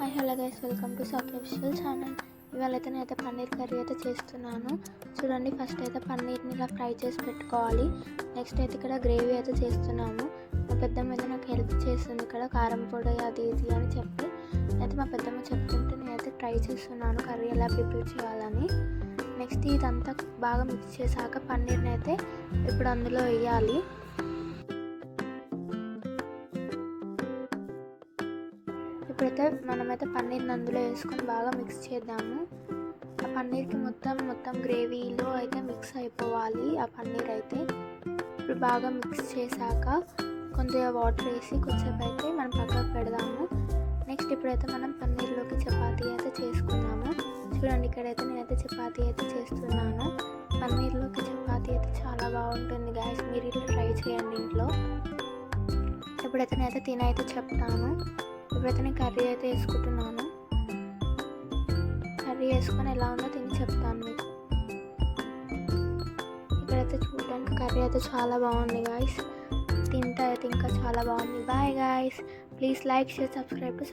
Hi hello guys, welcome to soft official channel. ఇవాళ అయితే నేనైతే పన్నీర్ కర్రీ అయితే చేస్తున్నాను. చూడండి, ఫస్ట్ అయితే పన్నీర్ని ఇలా ఫ్రై చేసి పెట్టుకోవాలి. నెక్స్ట్ అయితే ఇక్కడ గ్రేవీ అయితే చేస్తున్నాము. మా పెద్దమ్మ అయితే నాకు హెల్ప్ చేస్తుంది ఇక్కడ, కారం పొడి అది ఇది అని చెప్పి. అయితే మా పెద్దమ్మ చెప్తుంటే నేనైతే ట్రై చేస్తున్నాను కర్రీ ఎలా ప్రిపేర్ చేయాలని. నెక్స్ట్ ఇదంతా బాగా మిక్స్ చేశాక పన్నీర్ని అయితే ఇప్పుడు అందులో వేయాలి. ఇప్పుడైతే మనమైతే పన్నీర్ని అందులో వేసుకొని బాగా మిక్స్ చేద్దాము. ఆ పన్నీర్కి మొత్తం గ్రేవీలో అయితే మిక్స్ అయిపోవాలి ఆ పన్నీర్ అయితే. ఇప్పుడు బాగా మిక్స్ చేశాక కొద్దిగా వాటర్ వేసి కొంచెంసేపు అయితే మనం పక్కకు పెడదాము. నెక్స్ట్ ఇప్పుడైతే మనం పన్నీర్లోకి చపాతీ అయితే చేసుకున్నాము. చూడండి, ఇక్కడైతే నేనైతే చపాతీ అయితే చేస్తున్నాను. పన్నీర్లోకి చపాతీ అయితే చాలా బాగుంటుంది గాయస్, మీరు ఇట్లా ట్రై చేయండి ఇంట్లో. ఇప్పుడైతే నేనైతే తినైతే చెప్తాను. ఇప్పుడైతే నేను కర్రీ అయితే వేసుకుంటున్నాను. కర్రీ వేసుకొని ఎలా ఉందో తిని చెప్తాను మీకు. ఇక్కడైతే చూడడానికి కర్రీ అయితే చాలా బాగుంది గాయస్, తింటే అయితే ఇంకా చాలా బాగుంది. Bye guys, please like share subscribe to